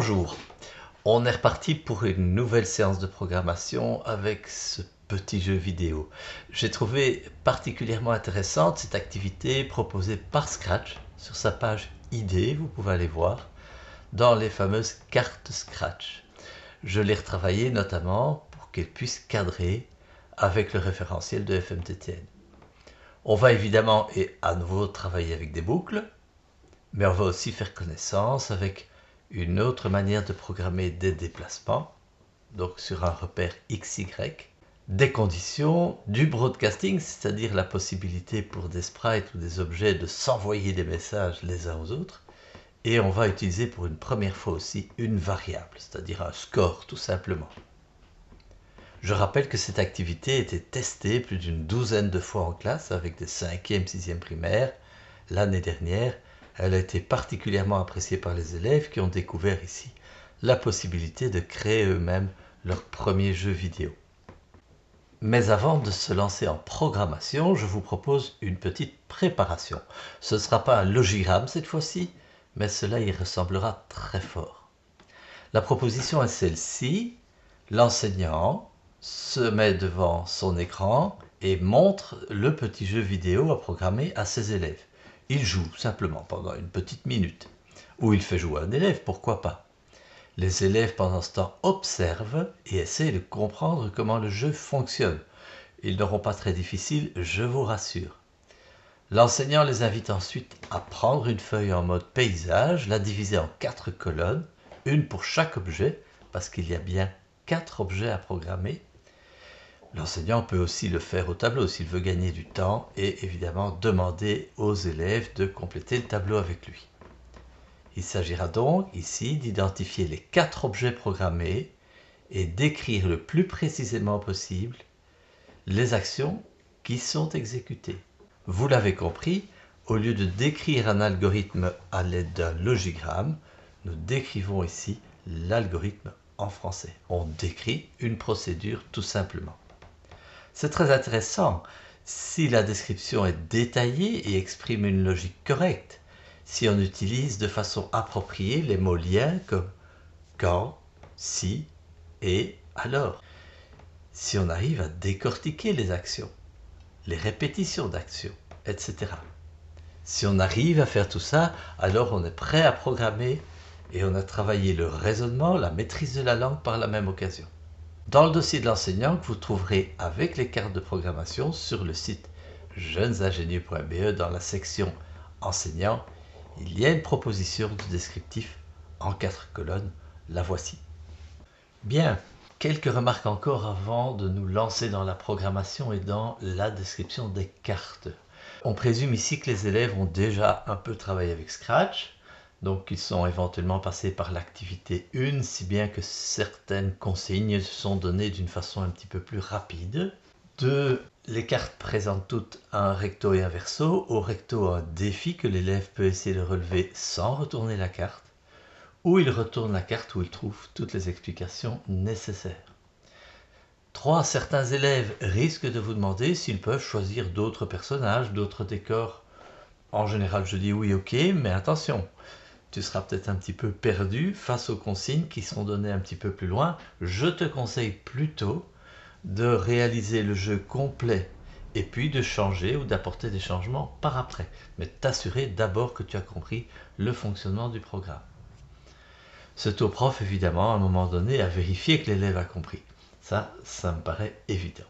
Bonjour, on est reparti pour une nouvelle séance de programmation avec ce petit jeu vidéo. J'ai trouvé particulièrement intéressante cette activité proposée par Scratch sur sa page idées, vous pouvez aller voir, dans les fameuses cartes Scratch. Je l'ai retravaillée notamment pour qu'elle puisse cadrer avec le référentiel de FMTTN. On va évidemment et à nouveau travailler avec des boucles, mais on va aussi faire connaissance avec une autre manière de programmer des déplacements, donc sur un repère XY, des conditions, du broadcasting, c'est-à-dire la possibilité pour des sprites ou des objets de s'envoyer des messages les uns aux autres, et on va utiliser pour une première fois aussi une variable, c'est-à-dire un score tout simplement. Je rappelle que cette activité a été testée plus d'une douzaine de fois en classe avec des 5e, 6e primaires l'année dernière. Elle a été particulièrement appréciée par les élèves qui ont découvert ici la possibilité de créer eux-mêmes leur premier jeu vidéo. Mais avant de se lancer en programmation, je vous propose une petite préparation. Ce ne sera pas un logigramme cette fois-ci, mais cela y ressemblera très fort. La proposition est celle-ci. L'enseignant se met devant son écran et montre le petit jeu vidéo à programmer à ses élèves. Il joue simplement pendant une petite minute. Ou il fait jouer un élève, pourquoi pas. Les élèves pendant ce temps observent et essaient de comprendre comment le jeu fonctionne. Ils n'auront pas très difficile, je vous rassure. L'enseignant les invite ensuite à prendre une feuille en mode paysage, la diviser en 4 colonnes, une pour chaque objet, parce qu'il y a bien 4 objets à programmer. L'enseignant peut aussi le faire au tableau s'il veut gagner du temps et évidemment demander aux élèves de compléter le tableau avec lui. Il s'agira donc ici d'identifier les 4 objets programmés et d'écrire le plus précisément possible les actions qui sont exécutées. Vous l'avez compris, au lieu de décrire un algorithme à l'aide d'un logigramme, nous décrivons ici l'algorithme en français. On décrit une procédure tout simplement. C'est très intéressant si la description est détaillée et exprime une logique correcte, si on utilise de façon appropriée les mots liens comme quand, si et alors, si on arrive à décortiquer les actions, les répétitions d'actions, etc. Si on arrive à faire tout ça, alors on est prêt à programmer et on a travaillé le raisonnement, la maîtrise de la langue par la même occasion. Dans le dossier de l'enseignant que vous trouverez avec les cartes de programmation sur le site jeunesingénieux.be dans la section enseignant, il y a une proposition de descriptif en 4 colonnes, la voici. Bien, quelques remarques encore avant de nous lancer dans la programmation et dans la description des cartes. On présume ici que les élèves ont déjà un peu travaillé avec Scratch, donc ils sont éventuellement passés par l'activité 1, si bien que certaines consignes se sont données d'une façon un petit peu plus rapide. 2. Les cartes présentent toutes un recto et un verso. Au recto, un défi que l'élève peut essayer de relever sans retourner la carte, ou il retourne la carte où il trouve toutes les explications nécessaires. 3. Certains élèves risquent de vous demander s'ils peuvent choisir d'autres personnages, d'autres décors. En général, je dis oui, ok, mais attention, tu seras peut-être un petit peu perdu face aux consignes qui seront données un petit peu plus loin. Je te conseille plutôt de réaliser le jeu complet et puis de changer ou d'apporter des changements par après. Mais t'assurer d'abord que tu as compris le fonctionnement du programme. C'est au prof, évidemment, à un moment donné, à vérifier que l'élève a compris. Ça me paraît évident.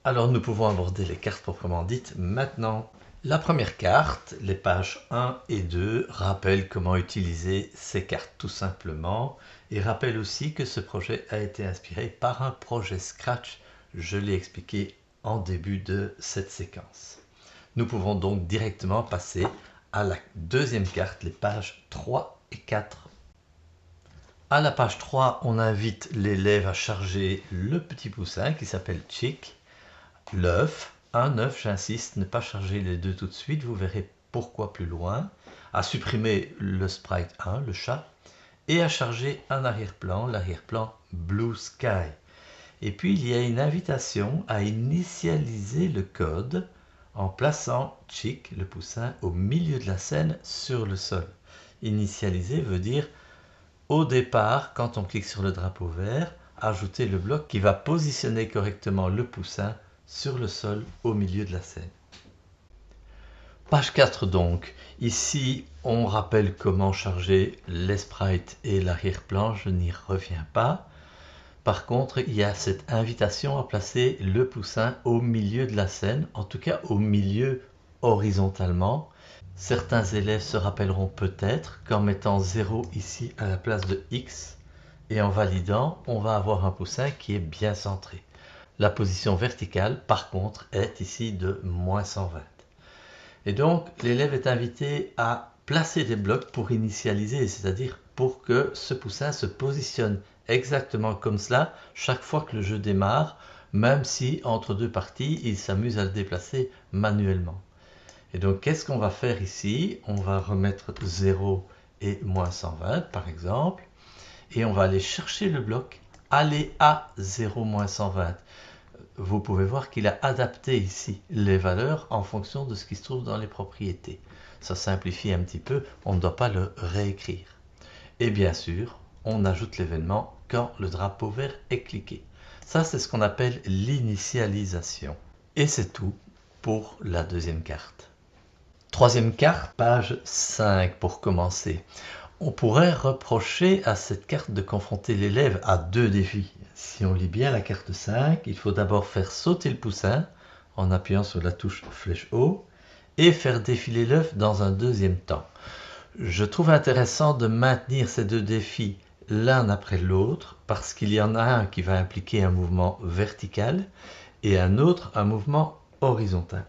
Alors nous pouvons aborder les cartes proprement dites maintenant. La première carte, les pages 1 et 2, rappellent comment utiliser ces cartes tout simplement et rappellent aussi que ce projet a été inspiré par un projet Scratch. Je l'ai expliqué en début de cette séquence. Nous pouvons donc directement passer à la deuxième carte, les pages 3 et 4. À la page 3, on invite l'élève à charger le petit poussin qui s'appelle Chick, l'œuf, un œuf, j'insiste, ne pas charger les deux tout de suite, vous verrez pourquoi plus loin, à supprimer le sprite 1, le chat, et à charger un arrière-plan, l'arrière-plan Blue Sky. Et puis il y a une invitation à initialiser le code en plaçant Chick, le poussin, au milieu de la scène sur le sol. Initialiser veut dire au départ, quand on clique sur le drapeau vert, ajouter le bloc qui va positionner correctement le poussin sur le sol au milieu de la scène. Page 4 donc. Ici, on rappelle comment charger les sprites et l'arrière-plan, je n'y reviens pas. Par contre, il y a cette invitation à placer le poussin au milieu de la scène, en tout cas au milieu horizontalement. Certains élèves se rappelleront peut-être qu'en mettant 0 ici à la place de X et en validant, on va avoir un poussin qui est bien centré. La position verticale, par contre, est ici de moins 120. Et donc, l'élève est invité à placer des blocs pour initialiser, c'est-à-dire pour que ce poussin se positionne exactement comme cela chaque fois que le jeu démarre, même si entre deux parties, il s'amuse à le déplacer manuellement. Et donc, qu'est-ce qu'on va faire ici? On va remettre 0 et moins 120, par exemple, et on va aller chercher le bloc, aller à 0, moins 120. Vous pouvez voir qu'il a adapté ici les valeurs en fonction de ce qui se trouve dans les propriétés. Ça simplifie un petit peu, on ne doit pas le réécrire. Et bien sûr, on ajoute l'événement quand le drapeau vert est cliqué. Ça, c'est ce qu'on appelle l'initialisation. Et c'est tout pour la deuxième carte. Troisième carte, page 5 pour commencer. On pourrait reprocher à cette carte de confronter l'élève à deux défis. Si on lit bien la carte 5, il faut d'abord faire sauter le poussin en appuyant sur la touche flèche haut et faire défiler l'œuf dans un deuxième temps. Je trouve intéressant de maintenir ces deux défis l'un après l'autre parce qu'il y en a un qui va impliquer un mouvement vertical et un autre un mouvement horizontal.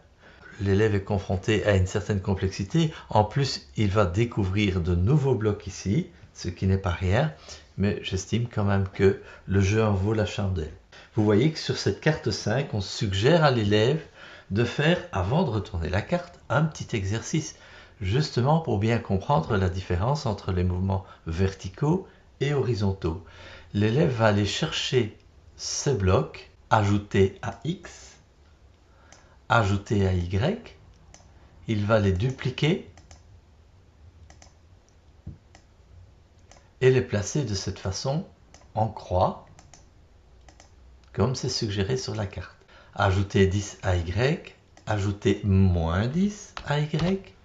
L'élève est confronté à une certaine complexité. En plus, il va découvrir de nouveaux blocs ici, ce qui n'est pas rien, mais j'estime quand même que le jeu en vaut la chandelle. Vous voyez que sur cette carte 5, on suggère à l'élève de faire, avant de retourner la carte, un petit exercice, justement pour bien comprendre la différence entre les mouvements verticaux et horizontaux. L'élève va aller chercher ces blocs, ajouter à X, ajouter à Y, il va les dupliquer et les placer de cette façon en croix, comme c'est suggéré sur la carte. Ajouter 10 à Y, ajouter moins 10 à Y,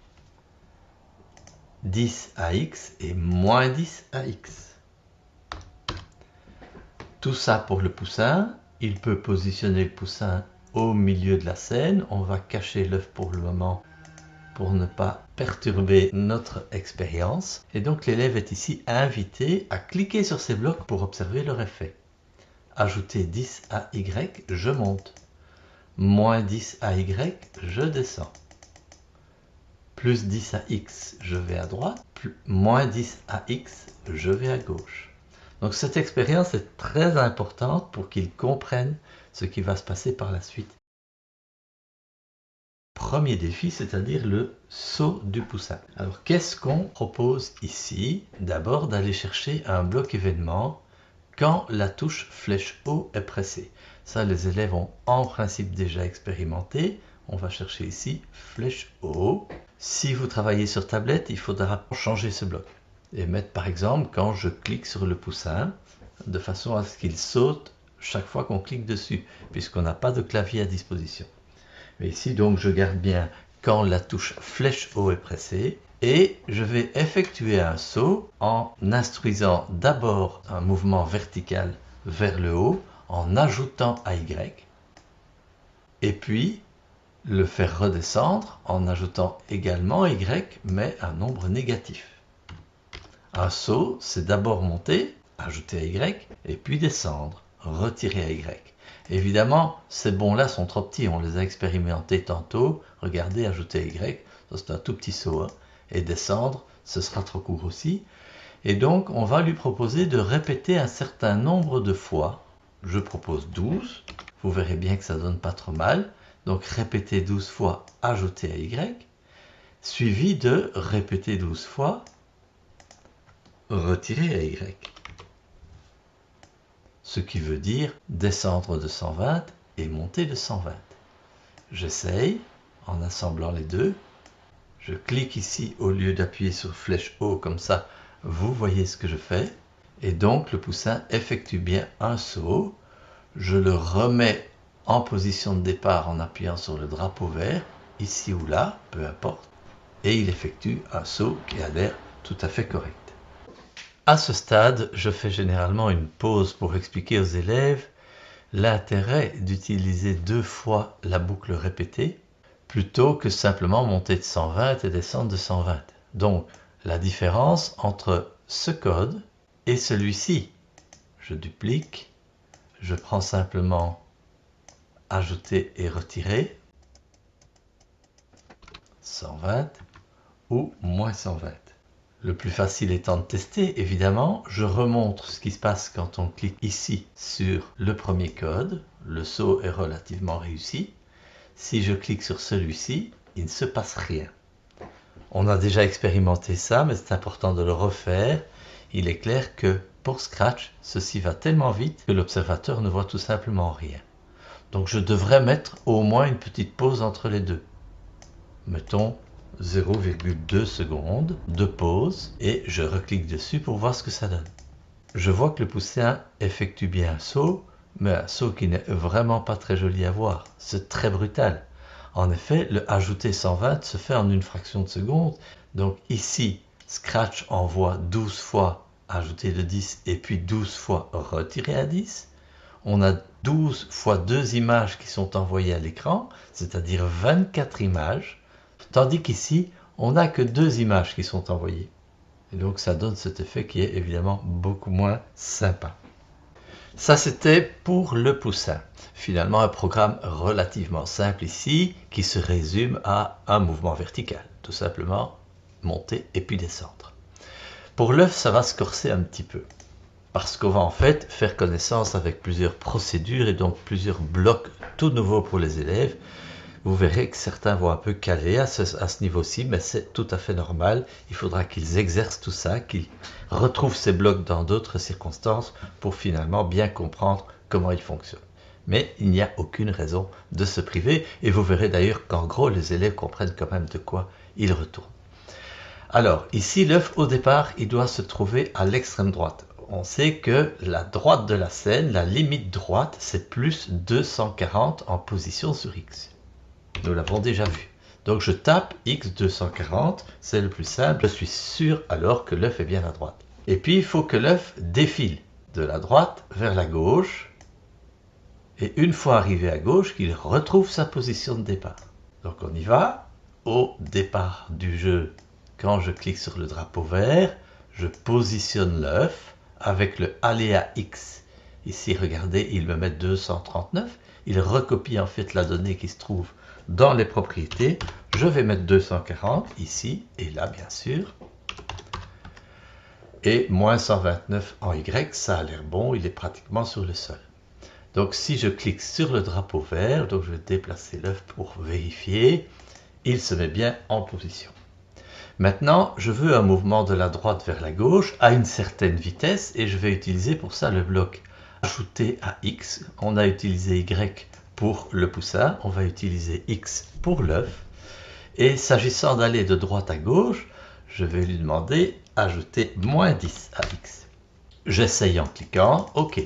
10 à X et moins 10 à X. Tout ça pour le poussin. Il peut positionner le poussin au milieu de la scène. On va cacher l'œuf pour le moment pour ne pas perturber notre expérience. Et donc l'élève est ici invité à cliquer sur ces blocs pour observer leur effet. Ajouter 10 à Y, je monte. Moins 10 à Y, je descends. Plus 10 à X, je vais à droite. Moins 10 à X, je vais à gauche. Donc cette expérience est très importante pour qu'ils comprennent ce qui va se passer par la suite. Premier défi, c'est-à-dire le saut du poussin. Alors qu'est-ce qu'on propose ici? D'abord d'aller chercher un bloc événement quand la touche flèche haut est pressée. Ça, les élèves ont en principe déjà expérimenté. On va chercher ici flèche haut. Si vous travaillez sur tablette, il faudra changer ce bloc et mettre par exemple quand je clique sur le poussin de façon à ce qu'il saute chaque fois qu'on clique dessus puisqu'on n'a pas de clavier à disposition. Mais ici donc je garde bien quand la touche flèche haut est pressée et je vais effectuer un saut en instruisant d'abord un mouvement vertical vers le haut en ajoutant à Y et puis le faire redescendre en ajoutant également Y mais un nombre négatif. Un saut, c'est d'abord monter, ajouter à Y, et puis descendre, retirer à Y. Évidemment, ces bons-là sont trop petits, on les a expérimentés tantôt. Regardez, ajouter à Y, ça c'est un tout petit saut. Et descendre, ce sera trop court aussi. Et donc, on va lui proposer de répéter un certain nombre de fois. Je propose 12. Vous verrez bien que ça donne pas trop mal. Donc, répéter 12 fois, ajouter à Y, suivi de répéter 12 fois, retirer à Y. Ce qui veut dire descendre de 120 et monter de 120. J'essaye en assemblant les deux. Je clique ici au lieu d'appuyer sur flèche haut comme ça, vous voyez ce que je fais. Et donc le poussin effectue bien un saut. Je le remets en position de départ en appuyant sur le drapeau vert, ici ou là, peu importe. Et il effectue un saut qui a l'air tout à fait correct. À ce stade, je fais généralement une pause pour expliquer aux élèves l'intérêt d'utiliser 2 fois la boucle répétée plutôt que simplement monter de 120 et descendre de 120. Donc la différence entre ce code et celui-ci. Je duplique, je prends simplement ajouter et retirer 120 ou moins 120. Le plus facile étant de tester, évidemment, je remontre ce qui se passe quand on clique ici sur le premier code. Le saut est relativement réussi. Si je clique sur celui-ci, il ne se passe rien. On a déjà expérimenté ça, mais c'est important de le refaire. Il est clair que pour Scratch, ceci va tellement vite que l'observateur ne voit tout simplement rien. Donc je devrais mettre au moins une petite pause entre les deux. Mettons 0,2 secondes de pause et je reclique dessus pour voir ce que ça donne. Je vois que le poussin effectue bien un saut, mais un saut qui n'est vraiment pas très joli à voir. C'est très brutal. En effet, le ajouter 120 se fait en une fraction de seconde. Donc ici, Scratch envoie 12 fois ajouter de 10 et puis 12 fois retirer à 10. On a 12 fois 2 images qui sont envoyées à l'écran, c'est-à-dire 24 images. Tandis qu'ici, on n'a que 2 images qui sont envoyées. Et donc ça donne cet effet qui est évidemment beaucoup moins sympa. Ça c'était pour le poussin. Finalement un programme relativement simple ici qui se résume à un mouvement vertical. Tout simplement monter et puis descendre. Pour l'œuf, ça va se corser un petit peu. Parce qu'on va en fait faire connaissance avec plusieurs procédures et donc plusieurs blocs tout nouveaux pour les élèves. Vous verrez que certains vont un peu caler à ce niveau-ci, mais c'est tout à fait normal. Il faudra qu'ils exercent tout ça, qu'ils retrouvent ces blocs dans d'autres circonstances pour finalement bien comprendre comment ils fonctionnent. Mais il n'y a aucune raison de se priver et vous verrez d'ailleurs qu'en gros les élèves comprennent quand même de quoi ils retournent. Alors ici l'œuf au départ il doit se trouver à l'extrême droite. On sait que la droite de la scène, la limite droite, c'est plus 240 en position sur X. Nous l'avons déjà vu. Donc je tape X240, c'est le plus simple. Je suis sûr alors que l'œuf est bien à droite. Et puis il faut que l'œuf défile de la droite vers la gauche. Et une fois arrivé à gauche, qu'il retrouve sa position de départ. Donc on y va. Au départ du jeu, quand je clique sur le drapeau vert, je positionne l'œuf avec le aléa X. Ici, regardez, il me met 239. Il recopie en fait la donnée qui se trouve dans les propriétés. Je vais mettre 240 ici et là, bien sûr. Et moins 129 en Y, ça a l'air bon, il est pratiquement sur le sol. Donc si je clique sur le drapeau vert, donc je vais déplacer l'œuf pour vérifier, il se met bien en position. Maintenant, je veux un mouvement de la droite vers la gauche à une certaine vitesse et je vais utiliser pour ça le bloc ajouter à X. On a utilisé Y pour le poussin, on va utiliser X pour l'œuf. Et s'agissant d'aller de droite à gauche, je vais lui demander ajouter moins 10 à X. J'essaye en cliquant, OK.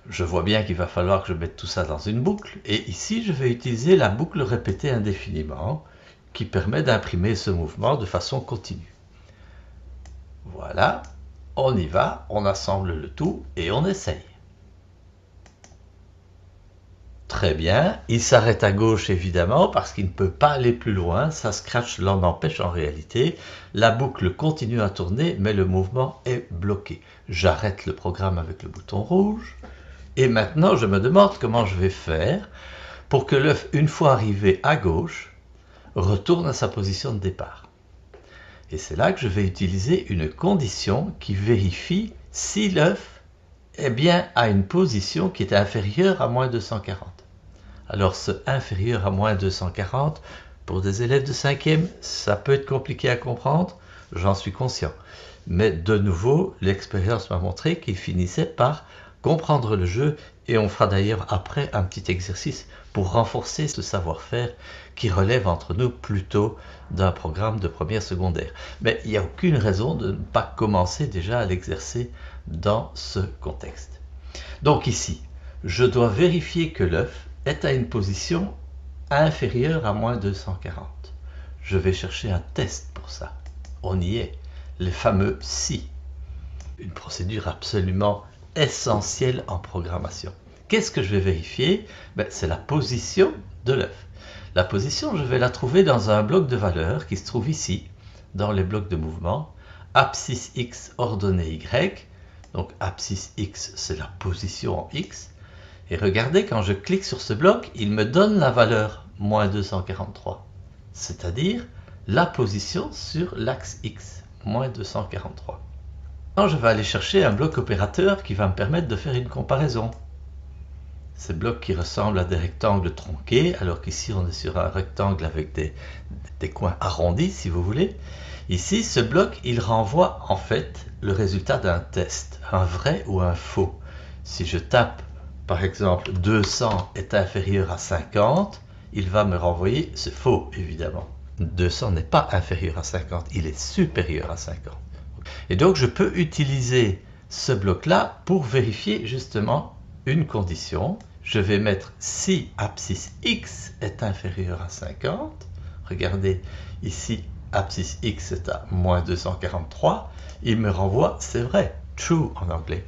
Je vois bien qu'il va falloir que je mette tout ça dans une boucle. Et ici, je vais utiliser la boucle répétée indéfiniment qui permet d'imprimer ce mouvement de façon continue. Voilà, on y va, on assemble le tout et on essaye. Très bien, il s'arrête à gauche évidemment parce qu'il ne peut pas aller plus loin, ça Scratch l'en empêche en réalité. La boucle continue à tourner mais le mouvement est bloqué. J'arrête le programme avec le bouton rouge. Et maintenant, je me demande comment je vais faire pour que l'œuf, une fois arrivé à gauche, retourne à sa position de départ. Et c'est là que je vais utiliser une condition qui vérifie si l'œuf est bien à une position qui est inférieure à moins 240. Alors, ce inférieur à moins 240, pour des élèves de 5e, ça peut être compliqué à comprendre, j'en suis conscient. Mais de nouveau, l'expérience m'a montré qu'il finissait par comprendre le jeu, et on fera d'ailleurs après un petit exercice pour renforcer ce savoir-faire qui relève entre nous plutôt d'un programme de première secondaire. Mais il n'y a aucune raison de ne pas commencer déjà à l'exercer dans ce contexte. Donc ici, je dois vérifier que l'œuf est à une position inférieure à moins 240. Je vais chercher un test pour ça. On y est, les fameux si. Une procédure absolument essentielle en programmation. Qu'est-ce que je vais vérifier? C'est la position de l'œuf. La position, je vais la trouver dans un bloc de valeurs qui se trouve ici, dans les blocs de mouvement. Abscisse x ordonnée y. Donc abscisse x, c'est la position en x. Et regardez, quand je clique sur ce bloc, il me donne la valeur moins 243. C'est-à-dire la position sur l'axe x, moins 243. Maintenant, je vais aller chercher un bloc opérateur qui va me permettre de faire une comparaison. Ces blocs qui ressemblent à des rectangles tronqués, alors qu'ici on est sur un rectangle avec des coins arrondis, si vous voulez. Ici, ce bloc, il renvoie en fait le résultat d'un test, un vrai ou un faux. Si je tape, par exemple, 200 est inférieur à 50, il va me renvoyer ce faux, évidemment. 200 n'est pas inférieur à 50, il est supérieur à 50. Et donc, je peux utiliser ce bloc-là pour vérifier justement une condition. Je vais mettre si abscisse x est inférieur à 50. Regardez, ici, abscisse x est à moins 243. Il me renvoie, c'est vrai, true en anglais.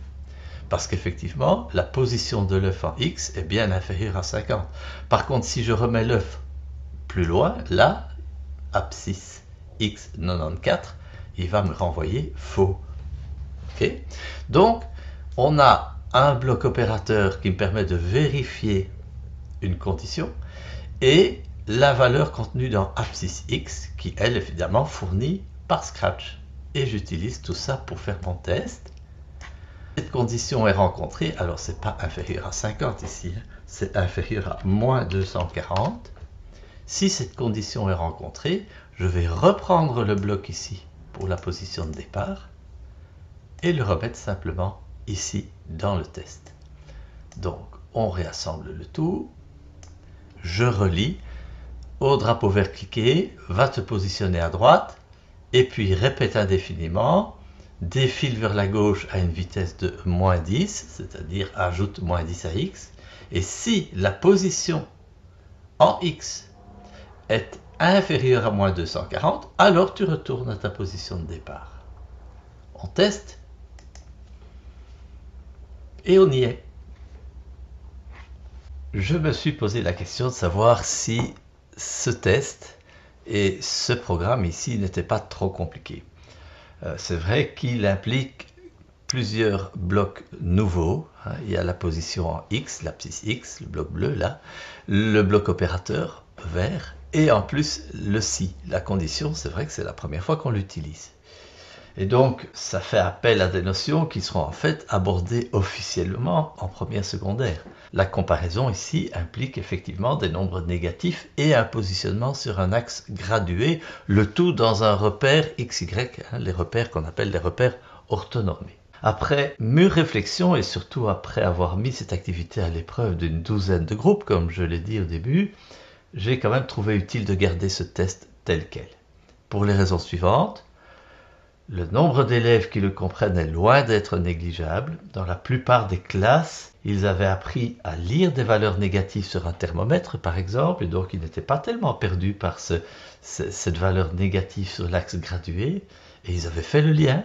Parce qu'effectivement, la position de l'œuf en x est bien inférieure à 50. Par contre, si je remets l'œuf plus loin, là, abscisse x 94, il va me renvoyer faux. Okay? Donc, on a un bloc opérateur qui me permet de vérifier une condition et la valeur contenue dans abscisse x qui, elle, est évidemment fournie par Scratch. Et j'utilise tout ça pour faire mon test. Cette condition est rencontrée, alors c'est pas inférieur à 50 ici, c'est inférieur à moins 240. Si cette condition est rencontrée, je vais reprendre le bloc ici pour la position de départ et le remettre simplement ici dans le test. Donc on réassemble le tout, je relis, au drapeau vert cliqué, va te positionner à droite et puis répète indéfiniment, défile vers la gauche à une vitesse de moins 10, c'est-à-dire ajoute moins 10 à x, et si la position en x est inférieure à moins 240, alors tu retournes à ta position de départ. On teste et on y est. Je me suis posé la question de savoir si ce test et ce programme ici n'étaient pas trop compliqués. C'est vrai qu'il implique plusieurs blocs nouveaux. Il y a la position en X, l'abscisse X, le bloc bleu là, le bloc opérateur vert, et en plus le si, la condition. C'est vrai que c'est la première fois qu'on l'utilise. Et donc, ça fait appel à des notions qui seront en fait abordées officiellement en première secondaire. La comparaison ici implique effectivement des nombres négatifs et un positionnement sur un axe gradué, le tout dans un repère XY, les repères qu'on appelle les repères orthonormés. Après mûre réflexion et surtout après avoir mis cette activité à l'épreuve d'une douzaine de groupes, comme je l'ai dit au début, j'ai quand même trouvé utile de garder ce test tel quel. Pour les raisons suivantes. Le nombre d'élèves qui le comprennent est loin d'être négligeable. Dans la plupart des classes, ils avaient appris à lire des valeurs négatives sur un thermomètre, par exemple, et donc ils n'étaient pas tellement perdus par cette valeur négative sur l'axe gradué, et ils avaient fait le lien.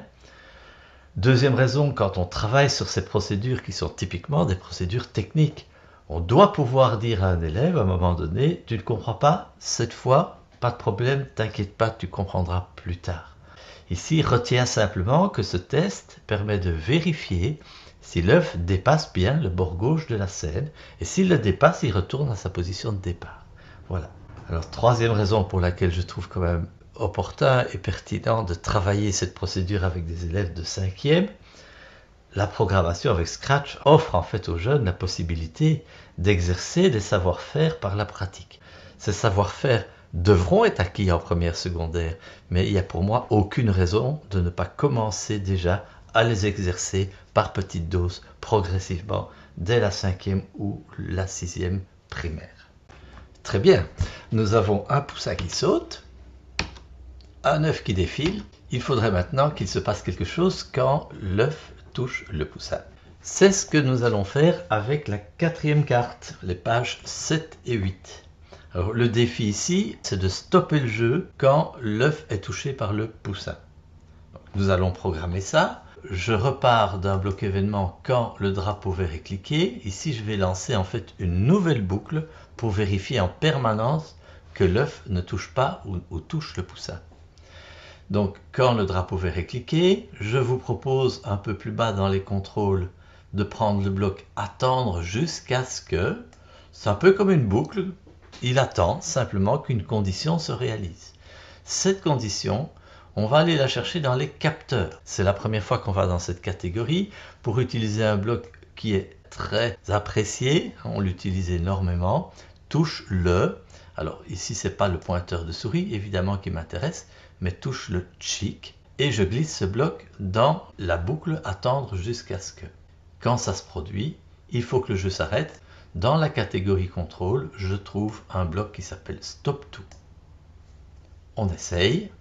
Deuxième raison, quand on travaille sur ces procédures qui sont typiquement des procédures techniques, on doit pouvoir dire à un élève à un moment donné, tu ne comprends pas, cette fois, pas de problème, t'inquiète pas, tu comprendras plus tard. Ici, retiens simplement que ce test permet de vérifier si l'œuf dépasse bien le bord gauche de la scène, et s'il le dépasse, il retourne à sa position de départ. Voilà. Alors, troisième raison pour laquelle je trouve quand même opportun et pertinent de travailler cette procédure avec des élèves de 5e, la programmation avec Scratch offre en fait aux jeunes la possibilité d'exercer des savoir-faire par la pratique. Ces savoir-faire devront être acquis en première secondaire, mais il n'y a pour moi aucune raison de ne pas commencer déjà à les exercer par petites doses progressivement dès la 5e ou la 6e primaire. Très bien, nous avons un poussin qui saute, un œuf qui défile. Il faudrait maintenant qu'il se passe quelque chose quand l'œuf touche le poussin. C'est ce que nous allons faire avec la 4e carte, les pages 7 et 8. Alors, le défi ici, c'est de stopper le jeu quand l'œuf est touché par le poussin. Donc, nous allons programmer ça. Je repars d'un bloc événement quand le drapeau vert est cliqué. Ici, je vais lancer en fait une nouvelle boucle pour vérifier en permanence que l'œuf ne touche pas ou touche le poussin. Donc, quand le drapeau vert est cliqué, je vous propose un peu plus bas dans les contrôles de prendre le bloc attendre jusqu'à ce que, c'est un peu comme une boucle, il attend simplement qu'une condition se réalise. Cette condition, on va aller la chercher dans les capteurs. C'est la première fois qu'on va dans cette catégorie pour utiliser un bloc qui est très apprécié, on l'utilise énormément, touche le. Alors ici, ce n'est pas le pointeur de souris, évidemment, qui m'intéresse, mais touche le chic, et je glisse ce bloc dans la boucle attendre jusqu'à ce que. Quand ça se produit, il faut que le jeu s'arrête. Dans la catégorie contrôle, je trouve un bloc qui s'appelle stop to. On essaye,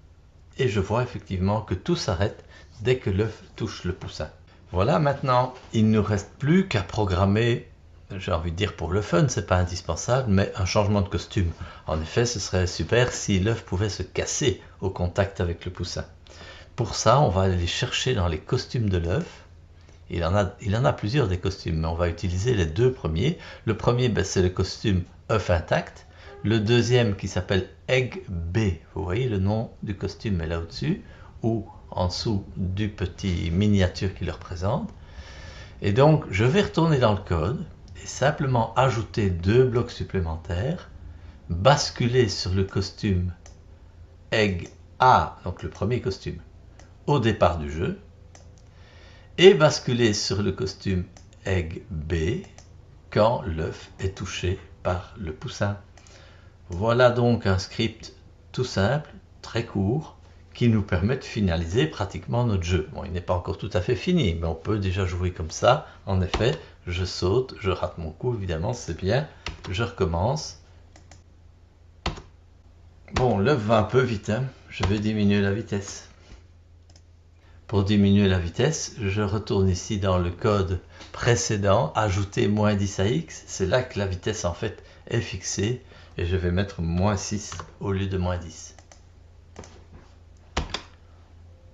et je vois effectivement que tout s'arrête dès que l'œuf touche le poussin. Voilà, maintenant, il ne nous reste plus qu'à programmer. J'ai envie de dire pour le fun, c'est pas indispensable, mais un changement de costume. En effet, ce serait super si l'œuf pouvait se casser au contact avec le poussin. Pour ça, on va aller chercher dans les costumes de l'œuf. Il en a plusieurs des costumes, mais on va utiliser les deux premiers. Le premier, c'est le costume œuf intact. Le deuxième qui s'appelle Egg B. Vous voyez, le nom du costume est là au-dessus, ou en dessous du petit miniature qui le représente. Et donc, je vais retourner dans le code et simplement ajouter deux blocs supplémentaires, basculer sur le costume Egg A, donc le premier costume, au départ du jeu, et basculer sur le costume Egg B quand l'œuf est touché par le poussin. Voilà donc un script tout simple, très court, qui nous permet de finaliser pratiquement notre jeu. Bon, il n'est pas encore tout à fait fini, mais on peut déjà jouer comme ça. En effet, je saute, je rate mon coup, évidemment, c'est bien. Je recommence. Bon, l'œuf va un peu vite, hein. Je vais diminuer la vitesse. Pour diminuer la vitesse, je retourne ici dans le code précédent, ajouter -10 à x. C'est là que la vitesse en fait est fixée et je vais mettre -6 au lieu de -10.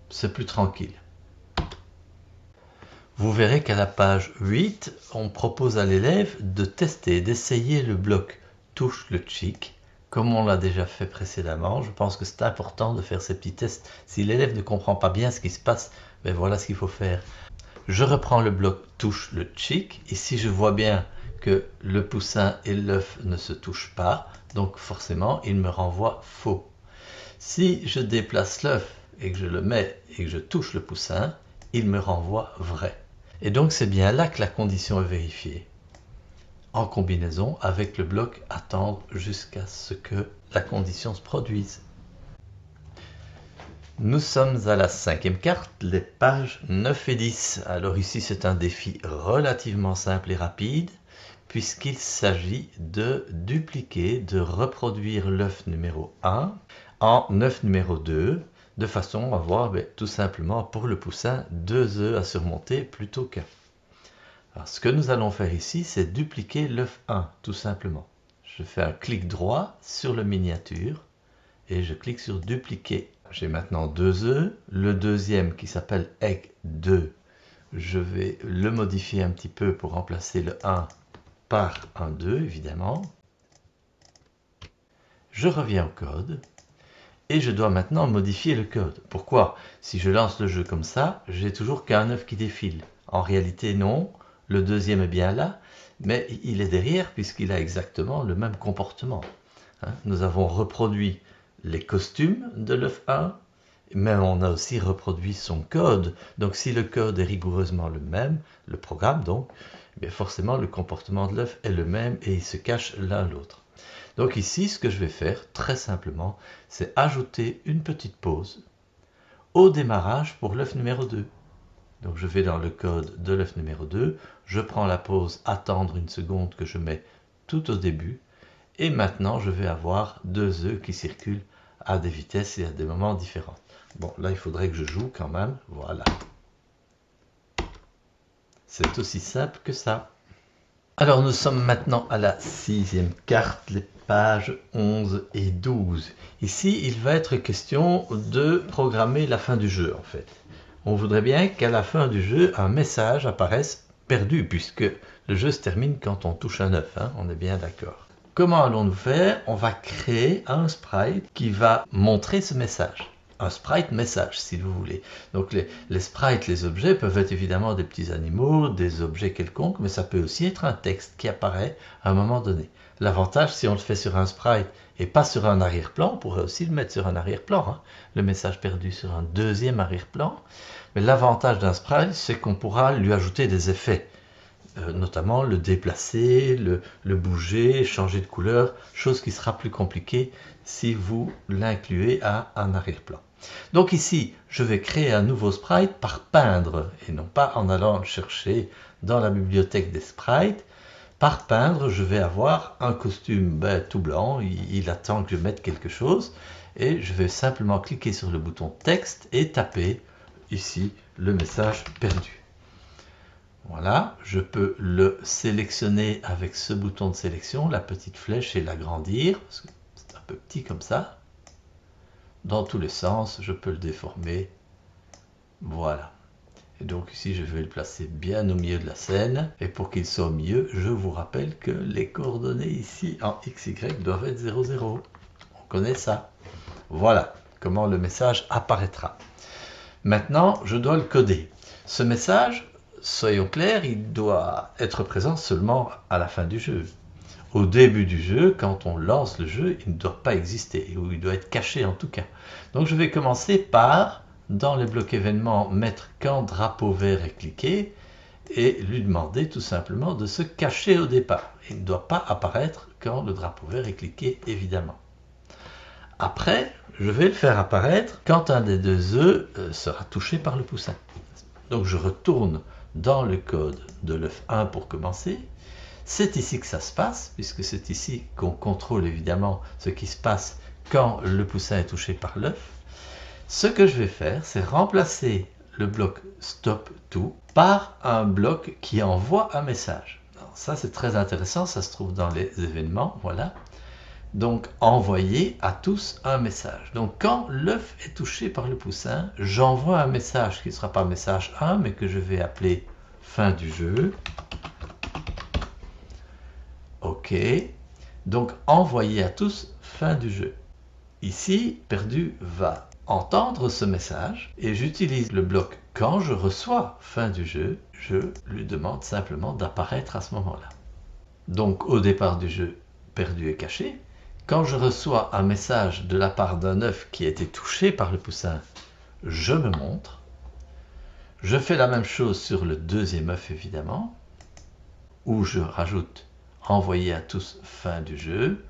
C'est plus tranquille. Vous verrez qu'à la page 8, on propose à l'élève de tester, d'essayer le bloc touche le chic, comme on l'a déjà fait précédemment. Je pense que c'est important de faire ces petits tests. Si l'élève ne comprend pas bien ce qui se passe, ben voilà ce qu'il faut faire. Je reprends le bloc touche le chic. Ici, je vois bien que le poussin et l'œuf ne se touchent pas, donc forcément, il me renvoie faux. Si je déplace l'œuf et que je le mets et que je touche le poussin, il me renvoie vrai. Et donc, c'est bien là que la condition est vérifiée, en combinaison avec le bloc attendre jusqu'à ce que la condition se produise. Nous sommes à la 5e carte, les pages 9 et 10. Alors ici, c'est un défi relativement simple et rapide, puisqu'il s'agit de dupliquer, de reproduire l'œuf numéro 1 en œuf numéro 2, de façon à avoir tout simplement pour le poussin 2 œufs à surmonter plutôt qu'un. Alors, ce que nous allons faire ici, c'est dupliquer l'œuf 1, tout simplement. Je fais un clic droit sur le miniature et je clique sur dupliquer. J'ai maintenant 2 œufs. Le deuxième qui s'appelle Egg 2, je vais le modifier un petit peu pour remplacer le 1 par un 2, évidemment. Je reviens au code et je dois maintenant modifier le code. Pourquoi? Si je lance le jeu comme ça, j'ai toujours qu'un œuf qui défile. En réalité, non. Le deuxième est bien là, mais il est derrière puisqu'il a exactement le même comportement. Nous avons reproduit les costumes de l'œuf 1, mais on a aussi reproduit son code. Donc si le code est rigoureusement le même, le programme donc, bien forcément le comportement de l'œuf est le même et ils se cachent l'un l'autre. Donc ici, ce que je vais faire, très simplement, c'est ajouter une petite pause au démarrage pour l'œuf numéro 2. Donc je vais dans le code de l'œuf numéro 2, je prends la pause attendre une seconde que je mets tout au début, et maintenant je vais avoir deux œufs qui circulent à des vitesses et à des moments différents. Bon, là il faudrait que je joue quand même, voilà. C'est aussi simple que ça. Alors nous sommes maintenant à la 6e carte, les pages 11 et 12. Ici, il va être question de programmer la fin du jeu en fait. On voudrait bien qu'à la fin du jeu, un message apparaisse perdu, puisque le jeu se termine quand on touche un œuf, hein, on est bien d'accord. Comment allons-nous faire? On va créer un sprite qui va montrer ce message. Un sprite message, si vous voulez. Donc les sprites, les objets peuvent être évidemment des petits animaux, des objets quelconques, mais ça peut aussi être un texte qui apparaît à un moment donné. L'avantage, si on le fait sur un sprite et pas sur un arrière-plan, on pourrait aussi le mettre sur un arrière-plan, hein, le message perdu sur un deuxième arrière-plan. Mais l'avantage d'un sprite, c'est qu'on pourra lui ajouter des effets. Notamment le déplacer, le bouger, changer de couleur, chose qui sera plus compliquée si vous l'incluez à un arrière-plan. Donc ici, je vais créer un nouveau sprite par peindre, et non pas en allant le chercher dans la bibliothèque des sprites. Par peindre, je vais avoir un costume tout blanc, il attend que je mette quelque chose, et je vais simplement cliquer sur le bouton texte et taper ici le message perdu. Voilà, je peux le sélectionner avec ce bouton de sélection, la petite flèche, et l'agrandir, parce que c'est un peu petit comme ça. Dans tous les sens, je peux le déformer. Voilà. Et donc ici, je vais le placer bien au milieu de la scène. Et pour qu'il soit au milieu, je vous rappelle que les coordonnées ici en XY doivent être 0, 0. On connaît ça. Voilà comment le message apparaîtra. Maintenant, je dois le coder. Ce message, soyons clairs, il doit être présent seulement à la fin du jeu. Au début du jeu, quand on lance le jeu, il ne doit pas exister, ou il doit être caché en tout cas. Donc je vais commencer par, dans les blocs événements, mettre quand drapeau vert est cliqué, et lui demander tout simplement de se cacher au départ. Il ne doit pas apparaître quand le drapeau vert est cliqué, évidemment. Après, je vais le faire apparaître quand un des deux œufs sera touché par le poussin. Donc je retourne dans le code de l'œuf 1 pour commencer. C'est ici que ça se passe, puisque c'est ici qu'on contrôle évidemment ce qui se passe quand le poussin est touché par l'œuf. Ce que je vais faire, c'est remplacer le bloc stop to par un bloc qui envoie un message. Alors ça, c'est très intéressant, ça se trouve dans les événements, voilà. Donc, envoyer à tous un message. Donc, quand l'œuf est touché par le poussin, j'envoie un message qui ne sera pas message 1, mais que je vais appeler fin du jeu. OK. Donc, envoyer à tous fin du jeu. Ici, perdu va entendre ce message et j'utilise le bloc quand je reçois fin du jeu. Je lui demande simplement d'apparaître à ce moment-là. Donc, au départ du jeu, perdu est caché. Quand je reçois un message de la part d'un œuf qui a été touché par le poussin, je me montre. Je fais la même chose sur le deuxième œuf évidemment, où je rajoute envoyer à tous fin du jeu,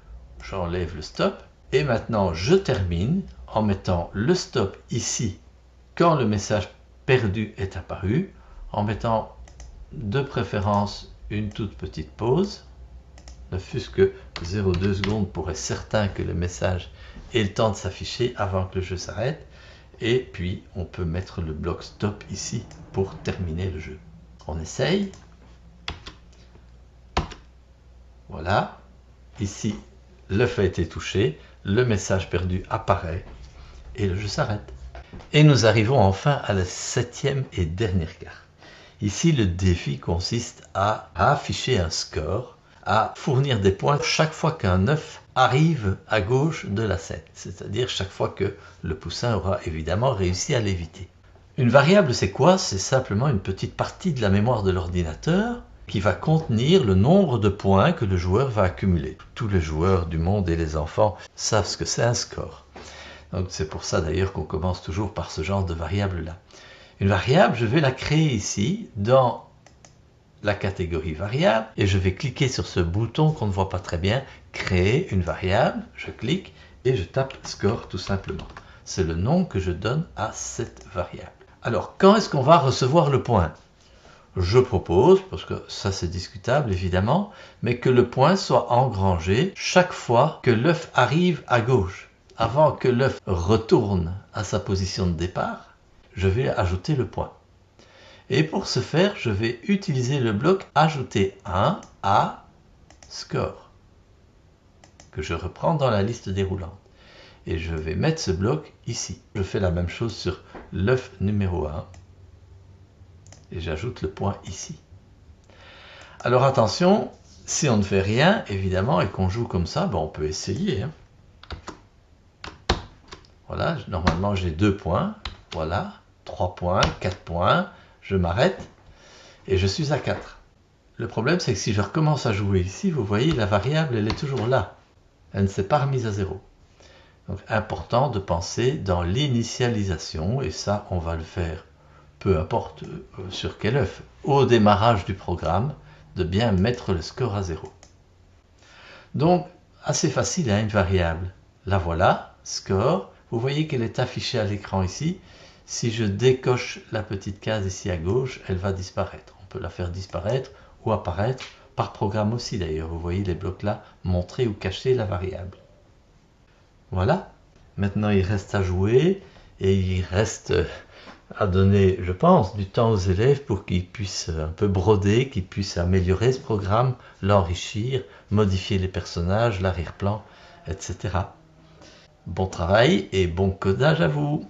j'enlève le stop, et maintenant je termine en mettant le stop ici quand le message perdu est apparu, en mettant de préférence une toute petite pause, ne fût-ce que 0,2 secondes pour être certain que le message ait le temps de s'afficher avant que le jeu s'arrête. Et puis, on peut mettre le bloc stop ici pour terminer le jeu. On essaye. Voilà. Ici, l'œuf a été touché, le message perdu apparaît et le jeu s'arrête. Et nous arrivons enfin à la 7e et dernière carte. Ici, le défi consiste à afficher un score, à fournir des points chaque fois qu'un œuf arrive à gauche de la scène, c'est-à-dire chaque fois que le poussin aura évidemment réussi à l'éviter. Une variable, c'est quoi? C'est simplement une petite partie de la mémoire de l'ordinateur qui va contenir le nombre de points que le joueur va accumuler. Tous les joueurs du monde et les enfants savent ce que c'est un score. Donc c'est pour ça d'ailleurs qu'on commence toujours par ce genre de variable-là. Une variable, je vais la créer ici dans la catégorie variable et je vais cliquer sur ce bouton qu'on ne voit pas très bien, créer une variable, je clique et je tape score tout simplement. C'est le nom que je donne à cette variable. Alors, quand est-ce qu'on va recevoir le point? Je propose, parce que ça c'est discutable évidemment, mais que le point soit engrangé chaque fois que l'œuf arrive à gauche. Avant que l'œuf retourne à sa position de départ, je vais ajouter le point. Et pour ce faire, je vais utiliser le bloc ajouter 1 à score, que je reprends dans la liste déroulante. Et je vais mettre ce bloc ici. Je fais la même chose sur l'œuf numéro 1. Et j'ajoute le point ici. Alors attention, si on ne fait rien, évidemment, et qu'on joue comme ça, on peut essayer. Voilà, normalement j'ai 2 points. Voilà, 3 points, 4 points. Je m'arrête et je suis à 4. Le problème, c'est que si je recommence à jouer ici, vous voyez, la variable, elle est toujours là. Elle ne s'est pas remise à 0. Donc, important de penser dans l'initialisation, et ça, on va le faire, peu importe sur quel œuf, au démarrage du programme, de bien mettre le score à 0. Donc, assez facile, une variable. La voilà, score. Vous voyez qu'elle est affichée à l'écran ici. Si je décoche la petite case ici à gauche, elle va disparaître. On peut la faire disparaître ou apparaître par programme aussi d'ailleurs. Vous voyez les blocs là, montrer ou cacher la variable. Voilà. Maintenant, il reste à jouer et il reste à donner, je pense, du temps aux élèves pour qu'ils puissent un peu broder, qu'ils puissent améliorer ce programme, l'enrichir, modifier les personnages, l'arrière-plan, etc. Bon travail et bon codage à vous!